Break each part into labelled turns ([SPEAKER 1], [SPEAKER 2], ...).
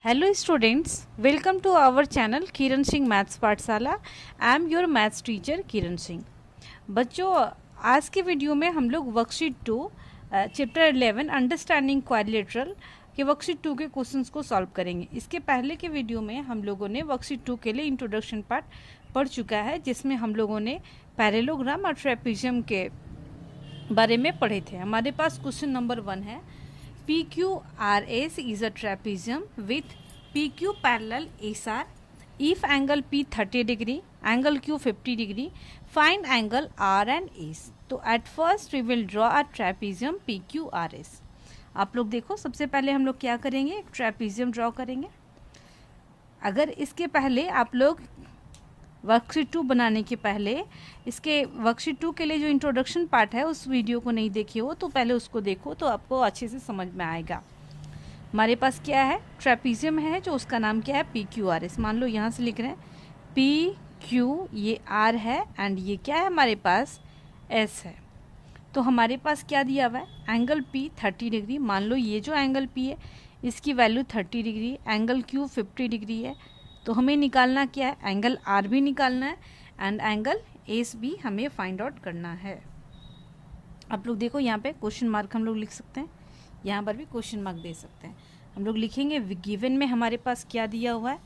[SPEAKER 1] Hello students, welcome to our channel Kiran Singh maths पाठशाला। I am your maths teacher Kiran Singh. बच्चों, आज के वीडियो में हम लोग वर्कशीट 2 चैप्टर 11 अंडरस्टैंडिंग क्वाड्रिलेटरल के वर्कशीट 2 के क्वेश्चंस को सॉल्व करेंगे। इसके पहले के वीडियो में हम लोगों ने वर्कशीट 2 के लिए इंट्रोडक्शन पार्ट पढ़ चुका है, जिसमें हम लोगों ने पैरेललोग्राम और ट्रेपेजियम के बारे में पढ़े थे। हमारे पास क्वेश्चन नंबर 1 है, PQRS is a trapezium with PQ parallel SR. If angle P 30 degree, angle Q 50 degree, find angle R and S. तो at first we will draw a trapezium PQRS. आप लोग देखो, सबसे पहले हम लोग क्या करेंगे, एक ट्रेपेजियम ड्रॉ करेंगे। अगर इसके पहले आप लोग वर्कशीट 2 बनाने के पहले इसके वर्कशीट 2 के लिए जो इंट्रोडक्शन पार्ट है उस वीडियो को नहीं देखे हो तो पहले उसको देखो, तो आपको अच्छे से समझ में आएगा। हमारे पास क्या है, ट्रेपेजियम है जो उसका नाम क्या है, PQRS। मान लो यहाँ से लिख रहे हैं PQ, ये R है एंड ये क्या है हमारे पास S है। तो हमारे पास क्या दिया हुआ है, एंगल P 30 डिग्री। मान लो ये जो एंगल P है इसकी value 30 degree, angle Q 50 degree है। तो हमें निकालना क्या है, एंगल R भी निकालना है एंड एंगल S भी हमें फाइंड आउट करना है। आप लोग देखो, यहाँ पे क्वेश्चन मार्क हम लोग लिख सकते हैं, यहाँ पर भी क्वेश्चन मार्क दे सकते हैं। हम लोग लिखेंगे गिवन में हमारे पास क्या दिया हुआ है,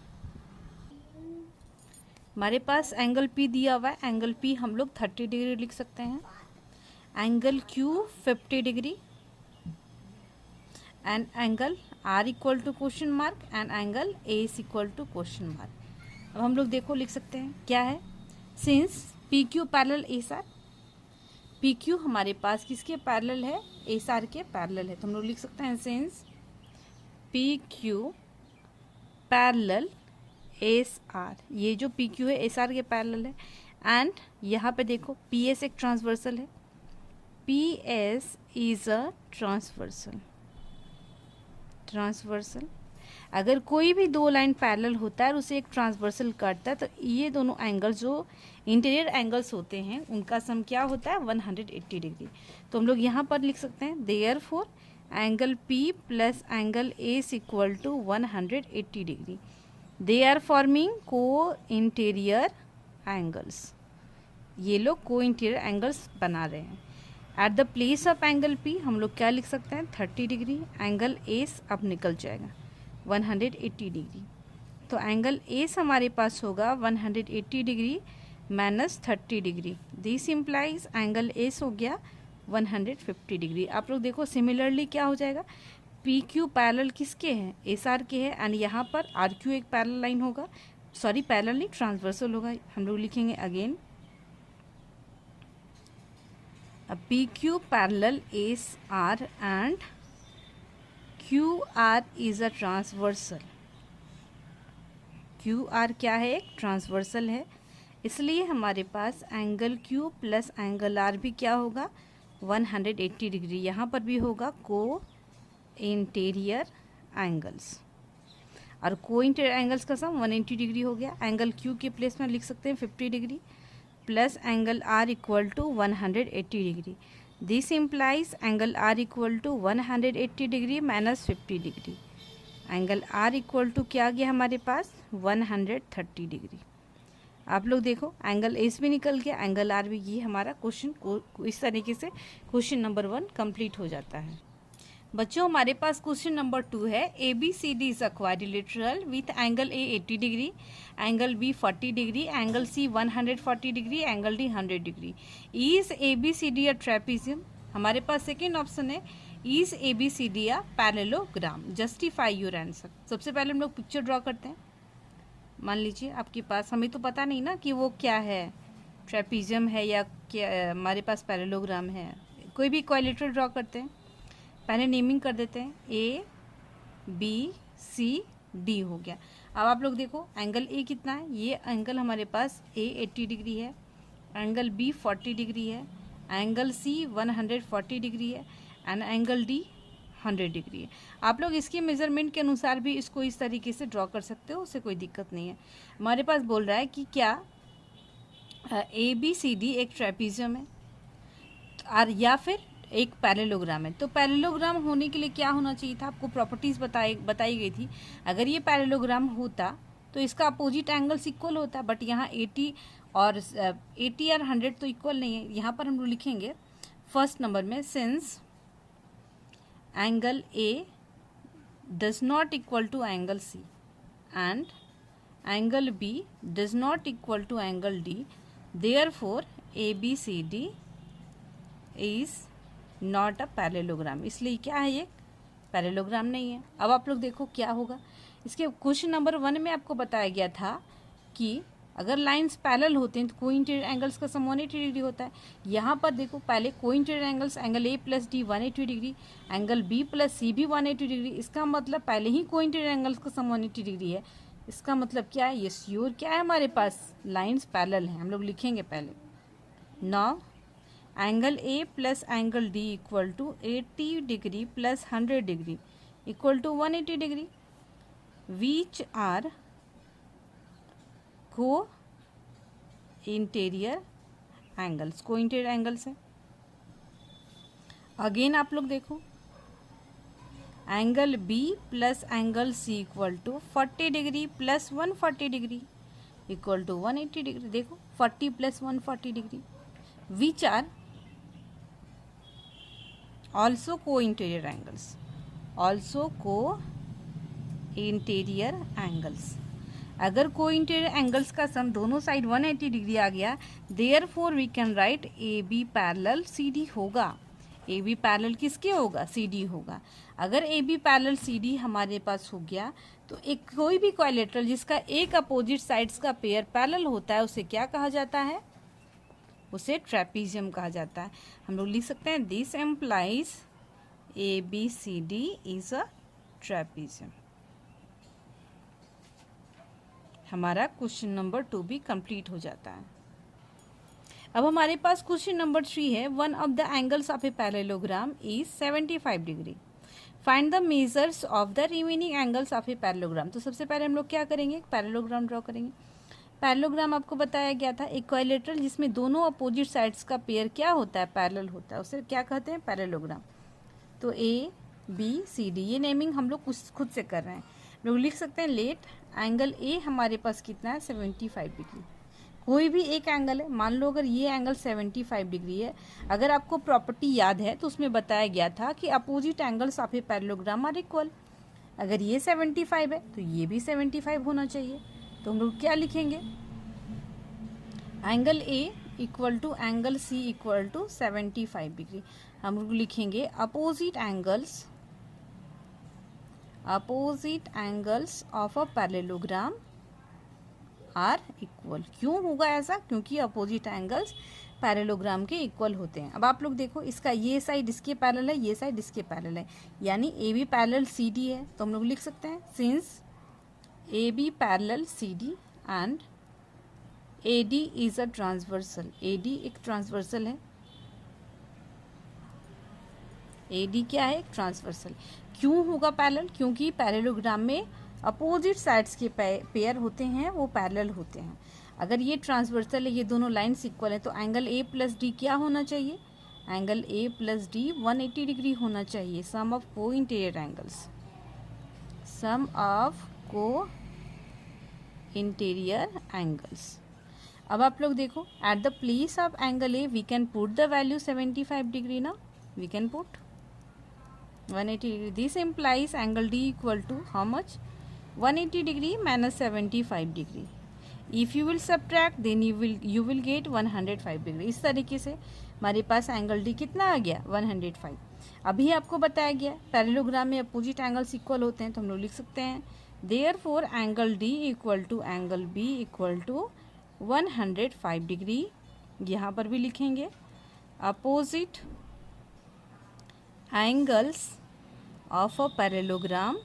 [SPEAKER 1] हमारे पास एंगल P दिया हुआ है। एंगल P हम लोग 30 डिग्री लिख सकते हैं, angle Q 50 degree and angle R equal to question mark and angle S equal to question mark. अब हम लोग देखो लिख सकते हैं क्या है, since PQ parallel SR, PQ हमारे पास किसके पैरेलल है, SR के पैरेलल है। तो हम लोग लिख सकते हैं सिंस PQ पैरेलल SR, ये जो PQ है SR के पैरेलल है। एंड यहाँ पे देखो PS एक ट्रांसवर्सल है, PS इज अ ट्रांसवर्सल। अगर कोई भी दो लाइन पैरेलल होता है और उसे एक ट्रांसवर्सल काटता है तो ये दोनों एंगल जो इंटीरियर एंगल्स होते हैं उनका सम क्या होता है, 180 डिग्री। तो हम लोग यहाँ पर लिख सकते हैं therefore angle P plus angle S equal to 180 degree. They are forming co interior angles, ये लोग को इंटीरियर एंगल्स बना रहे हैं। At the place of angle P हम लोग क्या लिख सकते हैं, 30 डिग्री। एंगल S अब निकल जाएगा 180 डिग्री। तो एंगल S हमारे पास होगा 180 degree minus 30 degree. This implies angle S हो गया 150 डिग्री। आप लोग देखो सिमिलरली क्या हो जाएगा, PQ पैरेलल किसके हैं, SR के हैं एंड यहाँ पर RQ एक पैरेलल लाइन होगा, सॉरी पैरेलल नहीं ट्रांसवर्सल होगा। हम लोग लिखेंगे again PQ parallel SR and QR is a transversal। QR क्या है, एक ट्रांसवर्सल है, इसलिए हमारे पास angle Q plus angle R भी क्या होगा, 180 डिग्री। यहाँ पर भी होगा को इंटीरियर एंगल्स, और को इंटीरियर एंगल्स का सम 180 डिग्री हो गया। एंगल Q के प्लेस में लिख सकते हैं 50 degree plus angle R equal to 180 degree. This implies angle R equal to 180 degree minus 50 degree. Angle R equal to क्या आ गया हमारे पास, 130 डिग्री। आप लोग देखो एंगल S भी निकल गया, एंगल R भी। ये हमारा क्वेश्चन को इस तरीके से क्वेश्चन नंबर 1 कंप्लीट हो जाता है। बच्चों, हमारे पास क्वेश्चन नंबर 2 है, ABCD is a quadrilateral with angle A 80 degree, angle B 40 degree, angle C 140 degree, angle D 100 degree. Is ABCD a trapezium. हमारे पास सेकेंड ऑप्शन है, is ABCD a parallelogram. Justify your answer. सबसे पहले हम लोग picture draw करते हैं। मान लीजिए आपके पास, हमें तो पता नहीं ना कि वो क्या है, ट्रेपेजियम है या क्या, हमारे पास पैरेललोग्राम है। कोई भी क्वाड्रिलेटरल ड्रॉ करते हैं, पहले नेमिंग कर देते हैं, ABCD हो गया। अब आप लोग देखो एंगल A कितना है, ये एंगल हमारे पास A 80 डिग्री है, एंगल B 40 डिग्री है, एंगल C 140 डिग्री है एंड एंगल D 100 डिग्री है। आप लोग इसकी मेज़रमेंट के अनुसार भी इसको इस तरीके से ड्रॉ कर सकते हो, उससे कोई दिक्कत नहीं है। हमारे पास बोल रहा है कि क्या ABCD एक ट्रेपेजियम है, और या फिर एक पैरेललोग्राम है। तो पैरेललोग्राम होने के लिए क्या होना चाहिए था, आपको प्रॉपर्टीज बताई गई थी। अगर ये पैरेललोग्राम होता तो इसका अपोजिट एंगल्स इक्वल होता, बट यहाँ 80 और 100 तो इक्वल नहीं है। यहाँ पर हम लोग लिखेंगे फर्स्ट नंबर में, since angle A does not equal to angle C and angle B does not equal to angle D, therefore ABCD is not a parallelogram. इसलिए क्या है, ये पैरेललोग्राम नहीं है। अब आप लोग देखो क्या होगा। इसके क्वेश्चन नंबर 1 में आपको बताया गया था कि अगर लाइंस पैरेलल होते हैं तो कोइंसिडेंट एंगल्स का सम 180 डिग्री होता है। यहाँ पर देखो पहले coincident angles, angle A plus D 180 degree, angle B plus C भी 180 डिग्री। इसका मतलब पहले ही कोइंसिडेंट एंगल्स का सम 180 डिग्री है। इसका मतलब क्या है, ये श्योर क्या है, हमारे पास लाइंस पैरेलल हैं। हम लोग लिखेंगे पहले। Now angle A plus angle D equal to 80 degree plus 100 degree equal to 180 degree, which are co interior angles, co interior angles है। अगेन आप लोग देखो, angle B plus angle C equal to 40 degree plus 140 degree equal to 180 degree. देखो 40 plus 140 degree, which are also co interior angles, also co interior angles. अगर co interior angles का सम दोनों side 180 degree आ गया, therefore we can write AB parallel CD होगा। AB parallel किसके होगा, CD होगा। अगर AB पैरेलल CD हमारे पास हो गया तो एक कोई भी क्वाड्रिलेटरल जिसका एक अपोजिट साइड्स का पेयर पैरेलल होता है उसे क्या कहा जाता है, उसे ट्रेपीजियम कहा जाता है। हम लोग लिख सकते हैं this implies ABCD is a trapezium. हमारा क्वेश्चन नंबर 2 भी कंप्लीट हो जाता है। अब हमारे पास क्वेश्चन नंबर 3 है, one of the angles of a parallelogram is 75 degree, find the measures of the remaining angles of a parallelogram. तो सबसे पहले हम लोग क्या करेंगे, पैरेललोग्राम ड्रॉ करेंगे। पैरेललोग्राम आपको बताया गया था एक क्वाड्रिलेटरल जिसमें दोनों अपोजिट साइड्स का पेयर क्या होता है, पैरेलल होता है, उसे क्या कहते हैं, पैरेललोग्राम। तो ABCD ये नेमिंग हम लोग खुद से कर रहे हैं। लोग लिख सकते हैं लेट एंगल A हमारे पास कितना है, 75 डिग्री। कोई भी एक एंगल है, मान लो अगर ये एंगल 75 डिग्री है। अगर आपको प्रॉपर्टी याद है तो उसमें बताया गया था कि opposite angles of a parallelogram are equal. अगर ये 75 है तो ये भी 75 होना चाहिए। तो हम लोग क्या लिखेंगे, angle A equal to angle C equal to 75 degree. हम लोग लिखेंगे opposite angles of a parallelogram are equal. क्यों होगा ऐसा, क्योंकि अपोजिट एंगल्स पैरेललोग्राम के इक्वल होते हैं। अब आप लोग देखो, इसका ये साइड इसके पैरेलल है, ये साइड इसके पैरेलल है, यानी AB पैरेलल CD है। तो हम लोग लिख सकते हैं since AB parallel CD and AD is a transversal. AD एक ट्रांसवर्सल है, AD क्या है, एक ट्रांसवर्सल। क्यों होगा पैरेलल, क्योंकि पैरेललोग्राम में अपोजिट साइड्स के पेयर होते हैं, वो पैरेलल होते हैं। अगर ये ट्रांसवर्सल है, ये दोनों लाइन्स इक्वल है, तो एंगल A प्लस D क्या होना चाहिए, angle A plus D 180 degree होना चाहिए। सम ऑफ को इंटीरियर एंगल्स, सम ऑफ को इंटीरियर एंगल्स। अब आप लोग देखो, at the place of angle A we can put the value 75 degree ना, we can put 180 degree. This implies angle D equal to how much, 180 degree minus 75 degree. If you will subtract then you will get 105 degree. इस तरीके से हमारे पास angle D कितना आ गया, 105। अभी आपको बताया गया पैरेललोग्राम में अपोजिट एंगल्स इक्वल होते हैं, तो हम लोग लिख सकते हैं therefore angle D equal to angle B equal to 105 degree. यहाँ पर भी लिखेंगे opposite angles of a parallelogram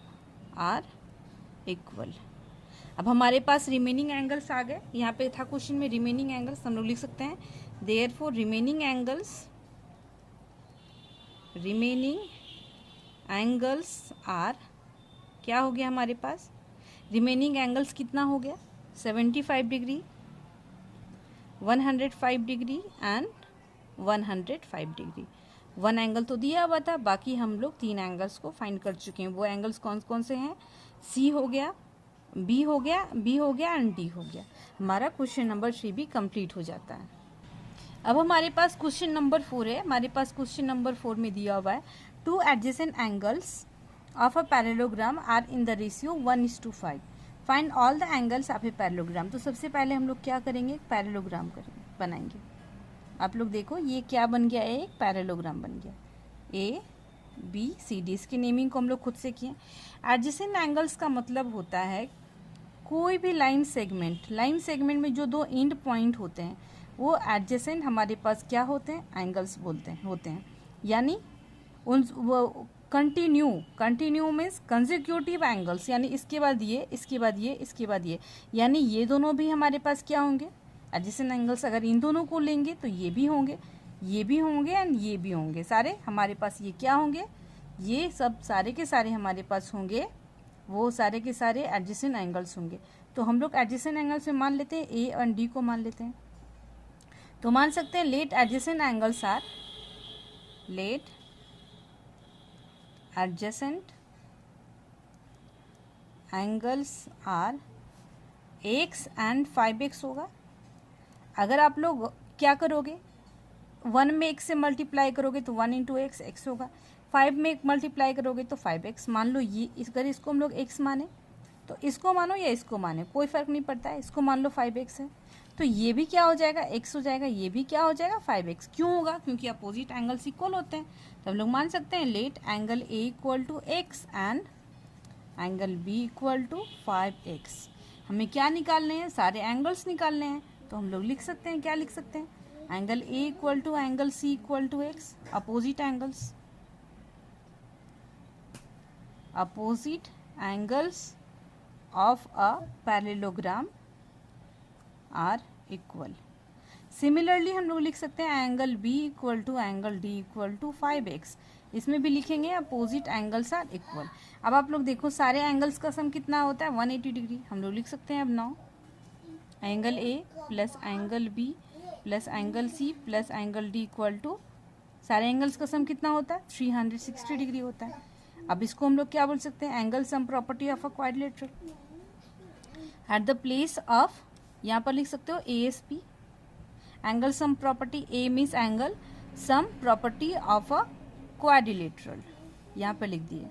[SPEAKER 1] are equal. अब हमारे पास रिमेनिंग एंगल्स आ गए। यहाँ पे था क्वेश्चन में रिमेनिंग एंगल्स, हम लोग लिख सकते हैं देयरफॉर रिमेनिंग एंगल्स आर, क्या हो गया हमारे पास, रिमेनिंग एंगल्स कितना हो गया, 75 degree, 105 degree and 105 degree. 1 angle तो दिया हुआ था, बाकी हम लोग 3 एंगल्स को फाइंड कर चुके हैं। वो एंगल्स कौन कौन से हैं? सी हो गया, बी हो गया एंड डी हो गया। हमारा क्वेश्चन नंबर 3 भी कंप्लीट हो जाता है। अब हमारे पास क्वेश्चन नंबर 4 है। हमारे पास क्वेश्चन नंबर 4 में दिया हुआ है 2 adjacent angles of a parallelogram are in the ratio 1:5। Find all the angles of a parallelogram. तो सबसे पहले हम लोग क्या करेंगे? पैरेललोग्राम बनाएंगे। आप लोग देखो ये क्या बन गया? एक पैरेललोग्राम बन गया, ए बी सी डी। इसकी नेमिंग को हम लोग खुद से किए। एडजेसेंट एंगल्स का मतलब होता है कोई भी लाइन सेगमेंट में जो 2 एंड पॉइंट होते हैं वो एडजेसेंट हमारे पास क्या होते हैं? एंगल्स होते हैं। यानी उन वो कंटिन्यू मीन्स कंसेक्यूटिव एंगल्स, यानी इसके बाद ये, इसके बाद ये, इसके बाद ये, यानी ये दोनों भी हमारे पास क्या होंगे? Adjacent angles. अगर इन दोनों को लेंगे तो ये भी होंगे एंड ये भी होंगे। सारे हमारे पास ये क्या होंगे? ये सब सारे के सारे हमारे पास होंगे, वो सारे के सारे एडजेसेंट एंगल्स होंगे। तो हम लोग एडजेसेंट एंगल्स में मान लेते हैं ए और डी को मान लेते हैं। तो मान सकते हैं let adjacent angles are x and 5x होगा। अगर आप लोग क्या करोगे? 1 में x से मल्टीप्लाई करोगे तो 1 इंटू x होगा। 5 में मल्टीप्लाई करोगे तो 5x। मान लो ये अगर इसको हम लोग x माने तो इसको मानो या इसको माने कोई फ़र्क नहीं पड़ता है। इसको मान लो 5x है तो ये भी क्या हो जाएगा? x हो जाएगा। ये भी क्या हो जाएगा? 5x। क्यों होगा? क्योंकि अपोजिट एंगल्स इक्वल होते हैं। तो हम लोग मान सकते हैं let angle a equal to x and angle b equal to 5x। हमें क्या निकालने हैं? सारे एंगल्स निकालने हैं। तो हम लोग लिख सकते हैं, क्या लिख सकते हैं? Angle a equal to angle c equal to x। Opposite angles of a parallelogram are equal. Similarly हम लोग लिख सकते हैं angle b equal to angle d equal to 5x। इसमें भी लिखेंगे अपोजिट एंगल्स आर इक्वल। अब आप लोग देखो सारे एंगल्स का सम कितना होता है? 180 डिग्री। हम लोग लिख सकते हैं अब now angle a plus angle b plus angle c plus angle d equal to सारे एंगल्स का सम कितना होता है? 360 डिग्री होता है। अब इसको हम लोग क्या बोल सकते हैं? Angle sum property of a quadrilateral. Eight the place of यहाँ पर लिख सकते हो ASP, angle sum property. A means angle sum property of a quadrilateral, यहाँ पर लिख दिए।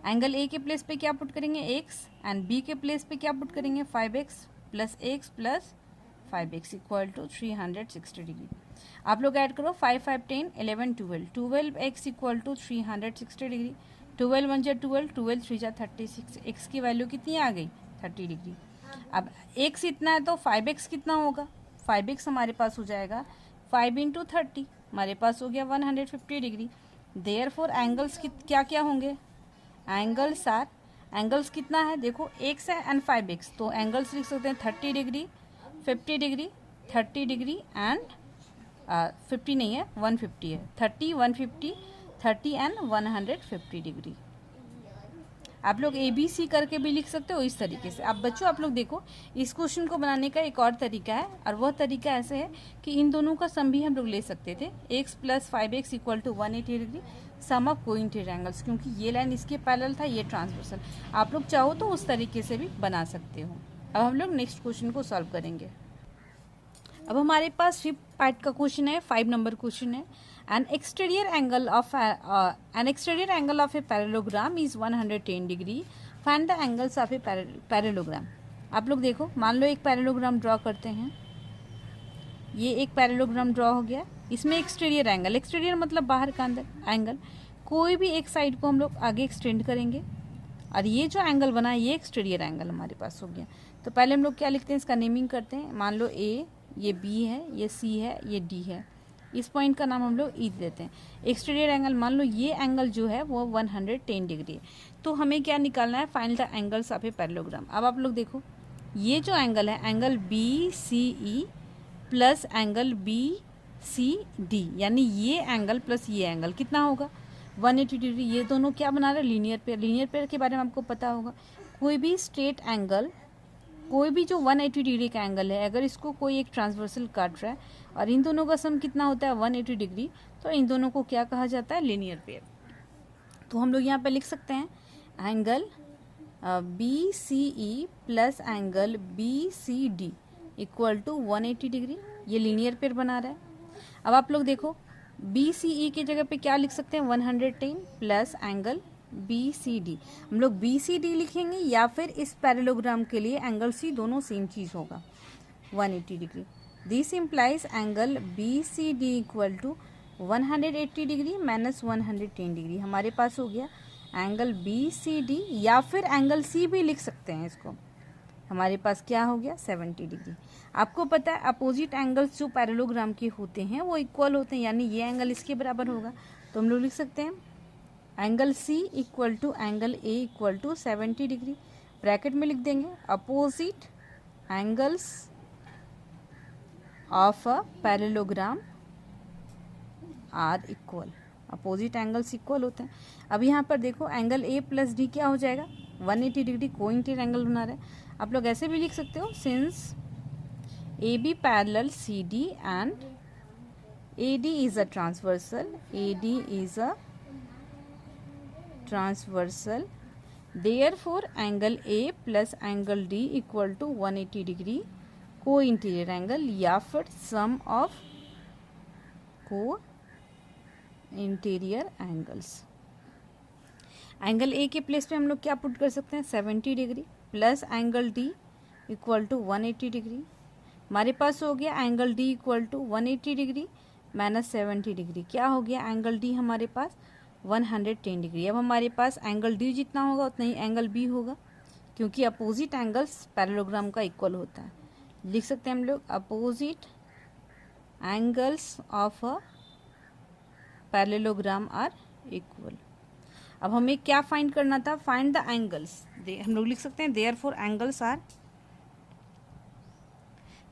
[SPEAKER 1] एंगल A के प्लेस पे क्या पुट करेंगे? x एंड B के प्लेस पे क्या पुट करेंगे? 5x plus x plus 5x equal to 360 degree. आप लोग ऐड करो 5 5 10 11 12 12x इक्वल टू 360 डिग्री। 12 1 जा 12, 12 3 जा 36। x की वैल्यू कितनी आ गई? 30 डिग्री। अब x इतना है तो 5x कितना होगा? 5x हमारे पास हो जाएगा 5 इंटू 30, हमारे पास हो गया 150 डिग्री। देयरफॉर एंगल्स क्या क्या होंगे? एंगल्स कितना है? देखो x है एंड 5x, तो एंगल्स लिख सकते हैं 30 डिग्री, 50 डिग्री, 30 डिग्री एंड 50 नहीं है 150 है। 30 150 30 एंड 150 डिग्री। आप लोग ABC करके भी लिख सकते हो इस तरीके से। अब बच्चों आप लोग देखो इस क्वेश्चन को बनाने का एक और तरीका है, और वह तरीका ऐसे है कि इन दोनों का सम भी हम लोग ले सकते थे। x plus 5x equal to 180 degree sum of co-interior angles, क्योंकि ये लाइन इसके पैरेलल था, ये ट्रांसवर्सल। आप लोग चाहो तो उस तरीके से भी बना सकते हो। अब हम लोग नेक्स्ट क्वेश्चन को सॉल्व करेंगे। अब हमारे पास 5th पार्ट का क्वेश्चन है, 5 नंबर क्वेश्चन है। An exterior angle of a parallelogram is 110 degree. Find the angles of a parallelogram. आप लोग देखो, मान लो एक पैरेललोग्राम ड्रॉ करते हैं। ये एक पैरेललोग्राम ड्रॉ हो गया। इसमें एक्सटीरियर मतलब बाहर का अंदर एंगल, कोई भी एक साइड को हम लोग आगे एक्सटेंड करेंगे, और ये जो एंगल बना है ये एक्सटीरियर एंगल हमारे पास हो गया। तो पहले हम लोग क्या लिखते हैं? इसका नेमिंग करते हैं। मान लो A, ये B है, ये C है, ये D है। इस पॉइंट का नाम हम लोग E देते हैं। एक्सटीरियर एंगल मान लो ये एंगल जो है वो 110 डिग्री है। तो हमें क्या निकालना है? Find the angles of a parallelogram. अब आप लोग देखो ये जो एंगल है angle BCE plus angle BCD, यानी ये एंगल प्लस ये एंगल कितना होगा? 180 डिग्री। ये दोनों क्या बना रहे हैं? Linear pair. लीनियर पेयर के बारे में आपको पता होगा। कोई भी स्ट्रेट एंगल कोई भी जो 180 डिग्री का एंगल है, अगर इसको कोई एक ट्रांसवर्सल काट रहा है और इन दोनों का सम कितना होता है 180 डिग्री, तो इन दोनों को क्या कहा जाता है, लीनियर पेयर। तो हम लोग यहाँ पे लिख सकते हैं angle B C E plus angle B C D equal to 180 degree, ये लीनियर पेयर बना रहा है। अब आप लोग देखो बी सी ई की जगह पे क्या लिख सकते हैं 110 plus angle B C D. हम लोग बी सी डी लिखेंगे या फिर इस पैरेललोग्राम के लिए एंगल सी दोनों सेम चीज़ होगा 180 degree. This implies angle B C D equal to 180 degree minus 110 degree. हमारे पास हो गया एंगल बी सी डी, या फिर एंगल सी भी लिख सकते हैं इसको। हमारे पास क्या हो गया 70 डिग्री। आपको पता है अपोजिट एंगल्स जो पैरेललोग्राम के होते हैं वो इक्वल होते हैं, यानी ये एंगल इसके बराबर होगा। तो हम लोग लिख सकते हैं angle C equal to angle A equal to 70 degree. Bracket में लिख देंगे opposite angles of a parallelogram are equal. Opposite angles equal होते हैं। अब यहाँ पर देखो एंगल ए प्लस डी क्या हो जाएगा 180 डिग्री, कोइंसिडेंट एंगल बना रहा है। आप लोग ऐसे भी लिख सकते हो since A B parallel C D and A D is a transversal, A D is a transversal, therefore angle A plus angle D equal to 180 degree co interior angle, या फिर सम ऑफ को interior angles. Angle A के place पे हम लोग क्या put कर सकते हैं 70 degree plus angle D equal to 180 degree. हमारे पास हो गया angle D equal to 180 degree minus 70 degree. क्या हो गया एंगल डी हमारे पास 110 डिग्री। अब हमारे पास एंगल डी जितना होगा उतना ही एंगल बी होगा, क्योंकि अपोजिट एंगल्स पैरेललोग्राम का इक्वल होता है। लिख सकते हैं हम लोग opposite angles of a parallelogram are equal. अब हमें क्या फाइंड करना था, फाइंड द एंगल्स। हम लोग लिख सकते हैं देयरफॉर एंगल्स आर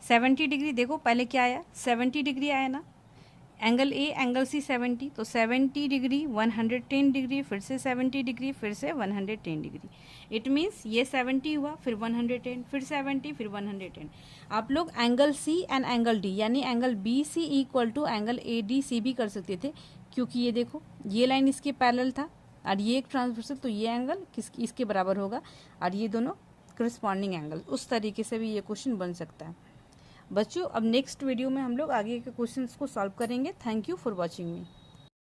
[SPEAKER 1] 70 डिग्री। देखो पहले क्या आया 70 डिग्री आया ना, एंगल ए एंगल सी 70, तो 70 डिग्री 110 डिग्री फिर से 70 डिग्री फिर से 110 डिग्री। इट मीन्स ये 70 हुआ फिर 110 फिर 70 फिर 110। आप लोग angle C and angle D यानी angle B C equal to angle A D C भी कर सकते थे, क्योंकि ये देखो ये लाइन इसके पैरेलल था और ये एक ट्रांसवर्सल, तो ये एंगल इसके बराबर होगा और ये दोनों करस्पॉन्डिंग एंगल। उस तरीके से भी ये क्वेश्चन बन सकता है। बच्चों अब नेक्स्ट वीडियो में हम लोग आगे के क्वेश्चंस को सॉल्व करेंगे। Thank you for watching me.